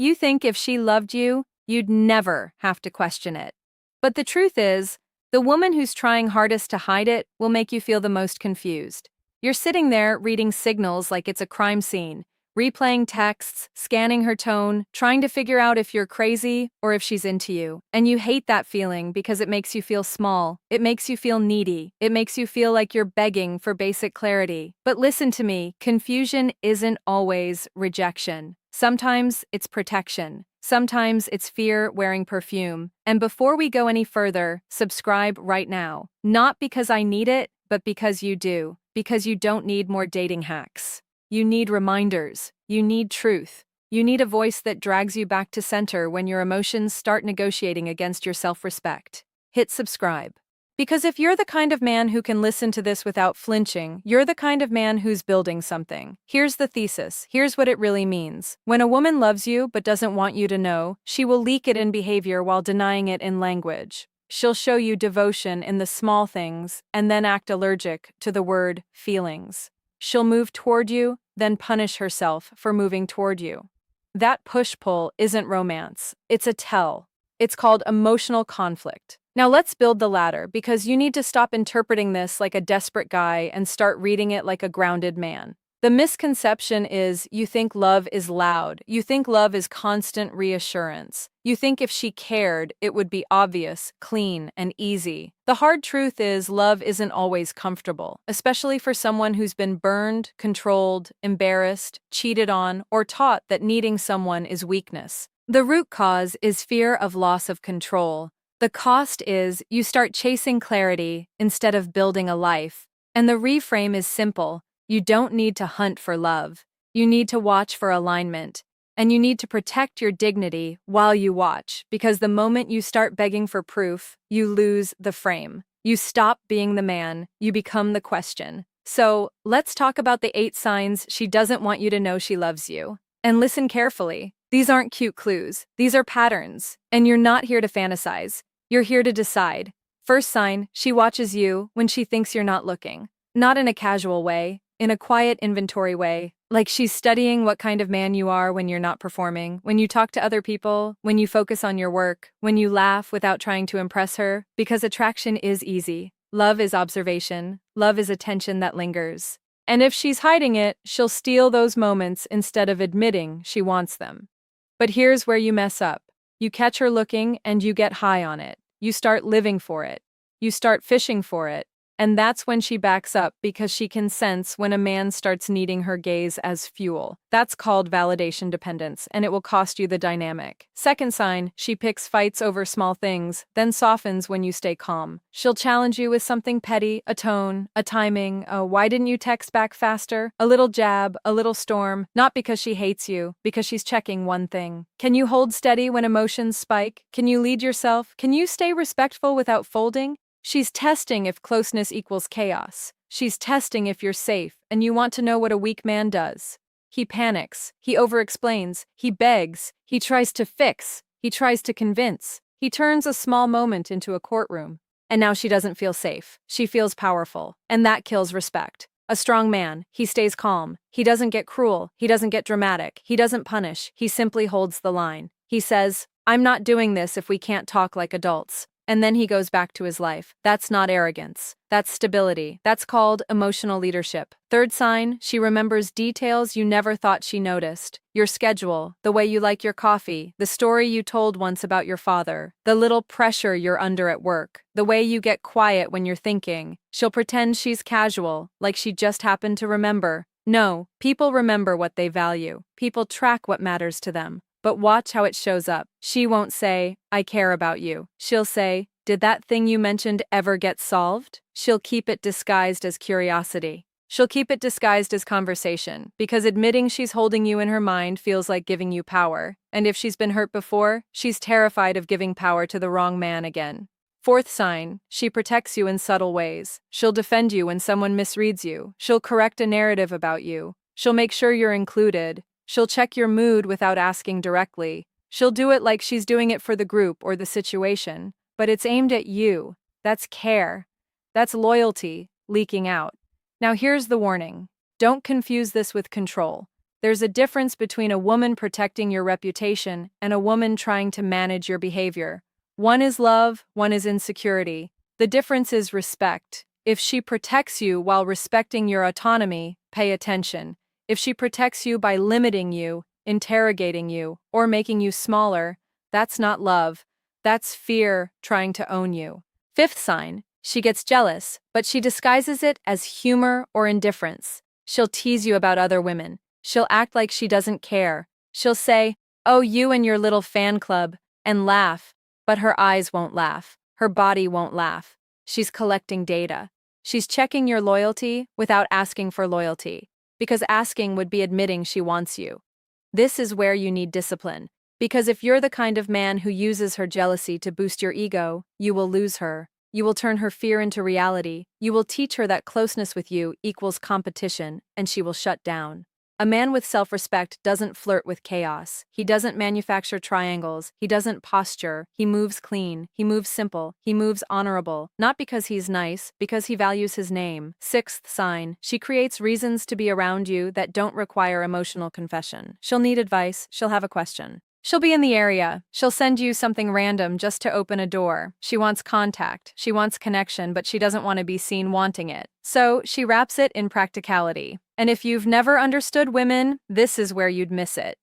You think if she loved you, you'd never have to question it. But the truth is, the woman who's trying hardest to hide it will make you feel the most confused. You're sitting there reading signals like it's a crime scene, replaying texts, scanning her tone, trying to figure out if you're crazy or if she's into you. And you hate that feeling because it makes you feel small, it makes you feel needy, it makes you feel like you're begging for basic clarity. But listen to me, confusion isn't always rejection. Sometimes it's protection. Sometimes it's fear wearing perfume. And before we go any further, subscribe right now. Not because I need it, but because you do. Because you don't need more dating hacks. You need reminders. You need truth. You need a voice that drags you back to center when your emotions start negotiating against your self-respect. Hit subscribe. Because if you're the kind of man who can listen to this without flinching, you're the kind of man who's building something. Here's the thesis. Here's what it really means. When a woman loves you but doesn't want you to know, she will leak it in behavior while denying it in language. She'll show you devotion in the small things and then act allergic to the word feelings. She'll move toward you, then punish herself for moving toward you. That push-pull isn't romance. It's a tell. It's called emotional conflict. Now let's build the ladder, because you need to stop interpreting this like a desperate guy and start reading it like a grounded man. The misconception is you think love is loud. You think love is constant reassurance. You think if she cared, it would be obvious, clean, and easy. The hard truth is love isn't always comfortable, especially for someone who's been burned, controlled, embarrassed, cheated on, or taught that needing someone is weakness. The root cause is fear of loss of control. The cost is you start chasing clarity instead of building a life. And the reframe is simple. You don't need to hunt for love. You need to watch for alignment. And you need to protect your dignity while you watch, because the moment you start begging for proof, you lose the frame. You stop being the man, you become the question. So, let's talk about the 8 signs she doesn't want you to know she loves you. And listen carefully. These aren't cute clues. These are patterns. And you're not here to fantasize. You're here to decide. First sign, she watches you when she thinks you're not looking. Not in a casual way, in a quiet inventory way, like she's studying what kind of man you are when you're not performing, when you talk to other people, when you focus on your work, when you laugh without trying to impress her, because attraction is easy. Love is observation. Love is attention that lingers. And if she's hiding it, she'll steal those moments instead of admitting she wants them. But here's where you mess up. You catch her looking and you get high on it. You start living for it. You start fishing for it. And that's when she backs up, because she can sense when a man starts needing her gaze as fuel. That's called validation dependence, and it will cost you the dynamic. Second sign, she picks fights over small things, then softens when you stay calm. She'll challenge you with something petty, a tone, a timing, a why didn't you text back faster, a little jab, a little storm, not because she hates you, because she's checking one thing. Can you hold steady when emotions spike? Can you lead yourself? Can you stay respectful without folding? She's testing if closeness equals chaos. She's testing if you're safe, and you want to know what a weak man does. He panics, he overexplains, he begs, he tries to fix, he tries to convince. He turns a small moment into a courtroom. And now she doesn't feel safe. She feels powerful, and that kills respect. A strong man, he stays calm. He doesn't get cruel, he doesn't get dramatic, he doesn't punish, he simply holds the line. He says, I'm not doing this if we can't talk like adults. And then he goes back to his life. That's not arrogance. That's stability. That's called emotional leadership. Third sign, she remembers details you never thought she noticed. Your schedule, the way you like your coffee, the story you told once about your father, the little pressure you're under at work, the way you get quiet when you're thinking. She'll pretend she's casual, like she just happened to remember. No, people remember what they value. People track what matters to them. But watch how it shows up. She won't say, I care about you. She'll say, did that thing you mentioned ever get solved? She'll keep it disguised as curiosity. She'll keep it disguised as conversation, because admitting she's holding you in her mind feels like giving you power. And if she's been hurt before, she's terrified of giving power to the wrong man again. Fourth sign, she protects you in subtle ways. She'll defend you when someone misreads you. She'll correct a narrative about you. She'll make sure you're included. She'll check your mood without asking directly. She'll do it like she's doing it for the group or the situation, but it's aimed at you. That's care. That's loyalty leaking out. Now here's the warning. Don't confuse this with control. There's a difference between a woman protecting your reputation and a woman trying to manage your behavior. One is love, one is insecurity. The difference is respect. If she protects you while respecting your autonomy, pay attention. If she protects you by limiting you, interrogating you, or making you smaller, that's not love. That's fear trying to own you. Fifth sign, she gets jealous, but she disguises it as humor or indifference. She'll tease you about other women. She'll act like she doesn't care. She'll say, "Oh, you and your little fan club," and laugh, but her eyes won't laugh. Her body won't laugh. She's collecting data. She's checking your loyalty without asking for loyalty, because asking would be admitting she wants you. This is where you need discipline, because if you're the kind of man who uses her jealousy to boost your ego, you will lose her. You will turn her fear into reality. You will teach her that closeness with you equals competition, and she will shut down. A man with self-respect doesn't flirt with chaos. He doesn't manufacture triangles. He doesn't posture. He moves clean. He moves simple. He moves honorable. Not because he's nice, because he values his name. Sixth sign, she creates reasons to be around you that don't require emotional confession. She'll need advice. She'll have a question. She'll be in the area. She'll send you something random just to open a door. She wants contact. She wants connection, but she doesn't want to be seen wanting it. So she wraps it in practicality. And if you've never understood women, this is where you'd miss it.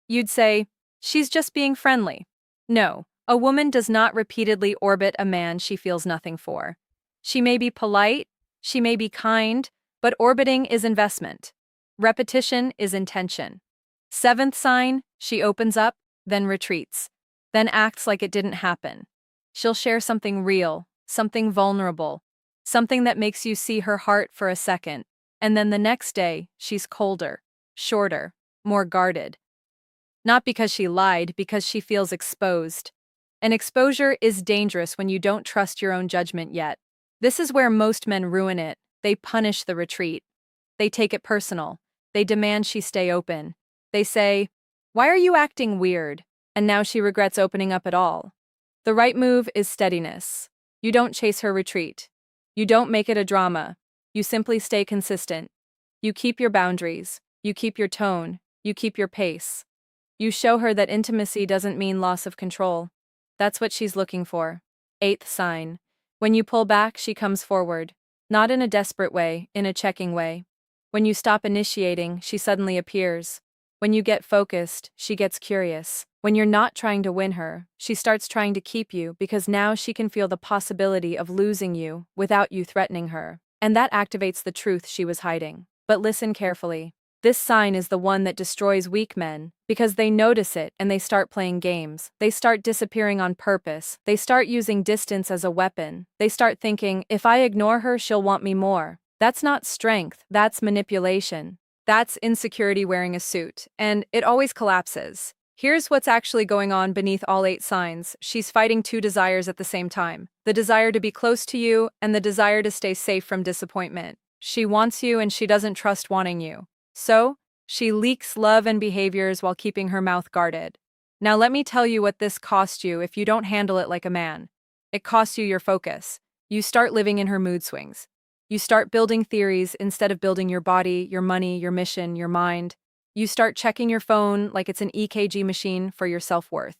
You'd say, she's just being friendly. No, a woman does not repeatedly orbit a man she feels nothing for. She may be polite, she may be kind, but orbiting is investment. Repetition is intention. Seventh sign, she opens up, then retreats, then acts like it didn't happen. She'll share something real, something vulnerable, something that makes you see her heart for a second, and then the next day, she's colder, shorter, more guarded. Not because she lied, because she feels exposed. And exposure is dangerous when you don't trust your own judgment yet. This is where most men ruin it. They punish the retreat. They take it personal. They demand she stay open. They say, "Why are you acting weird?" And now she regrets opening up at all. The right move is steadiness. You don't chase her retreat. You don't make it a drama. You simply stay consistent. You keep your boundaries. You keep your tone. You keep your pace. You show her that intimacy doesn't mean loss of control. That's what she's looking for. Eighth sign. When you pull back, she comes forward. Not in a desperate way, in a checking way. When you stop initiating, she suddenly appears. When you get focused, she gets curious. When you're not trying to win her, she starts trying to keep you because now she can feel the possibility of losing you without you threatening her. And that activates the truth she was hiding. But listen carefully. This sign is the one that destroys weak men because they notice it and they start playing games. They start disappearing on purpose. They start using distance as a weapon. They start thinking, if I ignore her, she'll want me more. That's not strength, that's manipulation. That's insecurity wearing a suit, and it always collapses. Here's what's actually going on beneath all 8 signs. She's fighting 2 desires at the same time. The desire to be close to you and the desire to stay safe from disappointment. She wants you and she doesn't trust wanting you. So, she leaks love and behaviors while keeping her mouth guarded. Now let me tell you what this costs you if you don't handle it like a man. It costs you your focus. You start living in her mood swings. You start building theories instead of building your body, your money, your mission, your mind. You start checking your phone like it's an EKG machine for your self-worth.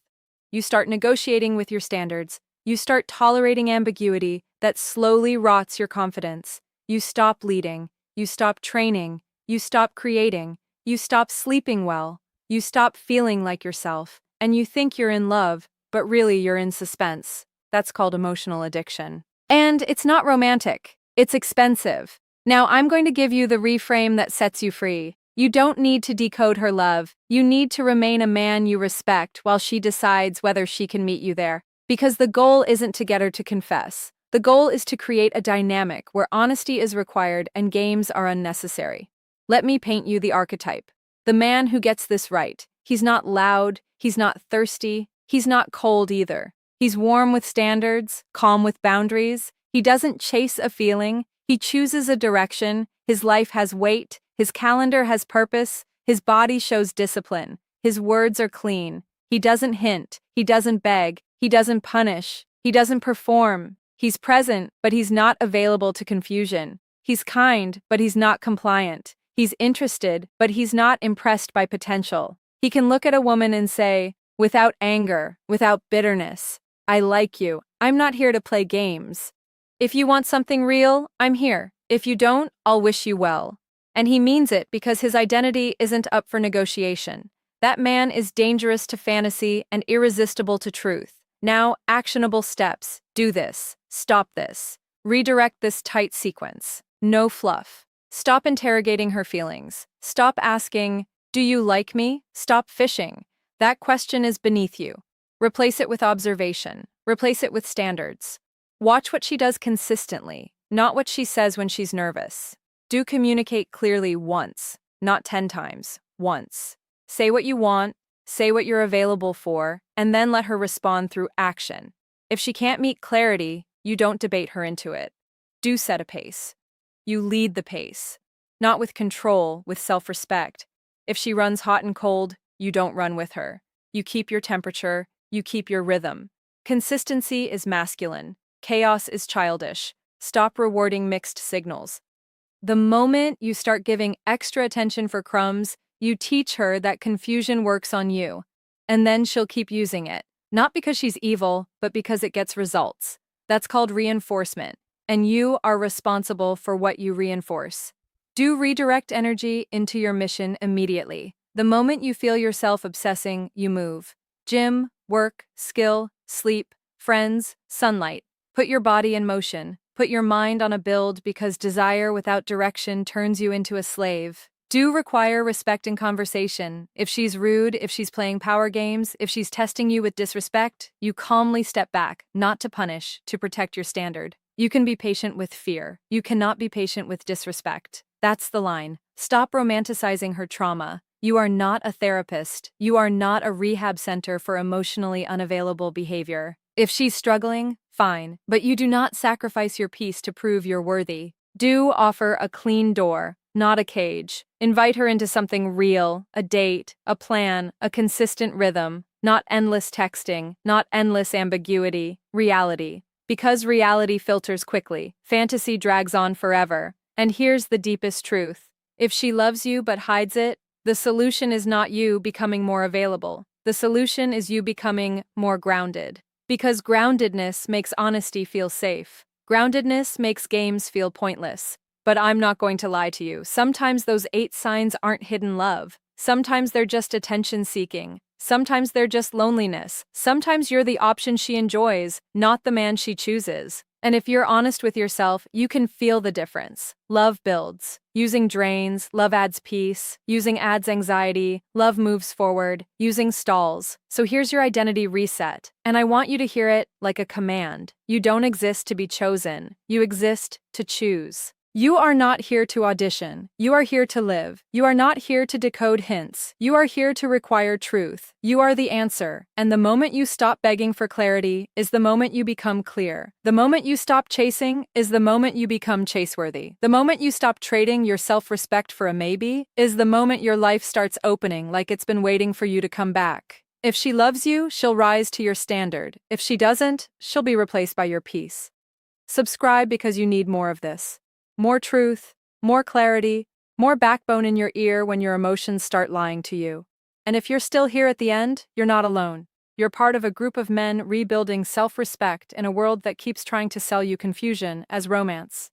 You start negotiating with your standards. You start tolerating ambiguity that slowly rots your confidence. You stop leading. You stop training. You stop creating. You stop sleeping well. You stop feeling like yourself. And you think you're in love, but really you're in suspense. That's called emotional addiction. And it's not romantic. It's expensive. Now I'm going to give you the reframe that sets you free. You don't need to decode her love. You need to remain a man you respect while she decides whether she can meet you there. Because the goal isn't to get her to confess. The goal is to create a dynamic where honesty is required and games are unnecessary. Let me paint you the archetype. The man who gets this right. He's not loud. He's not thirsty. He's not cold either. He's warm with standards, calm with boundaries. He doesn't chase a feeling, he chooses a direction, his life has weight, his calendar has purpose, his body shows discipline, his words are clean, he doesn't hint, he doesn't beg, he doesn't punish, he doesn't perform, he's present, but he's not available to confusion, he's kind, but he's not compliant, He's interested, but he's not impressed by potential. He can look at a woman and say, without anger, without bitterness, I like you. I'm not here to play games. If you want something real, I'm here. If you don't, I'll wish you well. And he means it because his identity isn't up for negotiation. That man is dangerous to fantasy and irresistible to truth. Now, actionable steps. Do this. Stop this. Redirect this tight sequence. No fluff. Stop interrogating her feelings. Stop asking, do you like me? Stop fishing. That question is beneath you. Replace it with observation. Replace it with standards. Watch what she does consistently, not what she says when she's nervous. Do communicate clearly once, not 10 times, once. Say what you want, say what you're available for, and then let her respond through action. If she can't meet clarity, you don't debate her into it. Do set a pace. You lead the pace. Not with control, with self-respect. If she runs hot and cold, you don't run with her. You keep your temperature, you keep your rhythm. Consistency is masculine. Chaos is childish. Stop rewarding mixed signals. The moment you start giving extra attention for crumbs, you teach her that confusion works on you. And then she'll keep using it. Not because she's evil, but because it gets results. That's called reinforcement. And you are responsible for what you reinforce. Do redirect energy into your mission immediately. The moment you feel yourself obsessing, you move. Gym, work, skill, sleep, friends, sunlight. Put your body in motion. Put your mind on a build because desire without direction turns you into a slave. Do require respect in conversation. If she's rude, if she's playing power games, if she's testing you with disrespect, you calmly step back, not to punish, to protect your standard. You can be patient with fear. You cannot be patient with disrespect. That's the line. Stop romanticizing her trauma. You are not a therapist. You are not a rehab center for emotionally unavailable behavior. If she's struggling, fine, but you do not sacrifice your peace to prove you're worthy. Do offer a clean door, not a cage. Invite her into something real, a date, a plan, a consistent rhythm, not endless texting, not endless ambiguity, reality. Because reality filters quickly, fantasy drags on forever. And here's the deepest truth. If she loves you but hides it, the solution is not you becoming more available. The solution is you becoming more grounded. Because groundedness makes honesty feel safe. Groundedness makes games feel pointless. But I'm not going to lie to you. Sometimes those 8 signs aren't hidden love. Sometimes they're just attention seeking. Sometimes they're just loneliness. Sometimes you're the option she enjoys, not the man she chooses. And if you're honest with yourself, you can feel the difference. Love builds. Using drains, love adds peace. Using adds anxiety, love moves forward. Using stalls. So here's your identity reset. And I want you to hear it like a command. You don't exist to be chosen. You exist to choose. You are not here to audition. You are here to live. You are not here to decode hints. You are here to require truth. You are the answer. And the moment you stop begging for clarity is the moment you become clear. The moment you stop chasing is the moment you become chaseworthy. The moment you stop trading your self-respect for a maybe is the moment your life starts opening like it's been waiting for you to come back. If she loves you, she'll rise to your standard. If she doesn't, she'll be replaced by your peace. Subscribe because you need more of this. More truth, more clarity, more backbone in your ear when your emotions start lying to you. And if you're still here at the end, you're not alone. You're part of a group of men rebuilding self-respect in a world that keeps trying to sell you confusion as romance.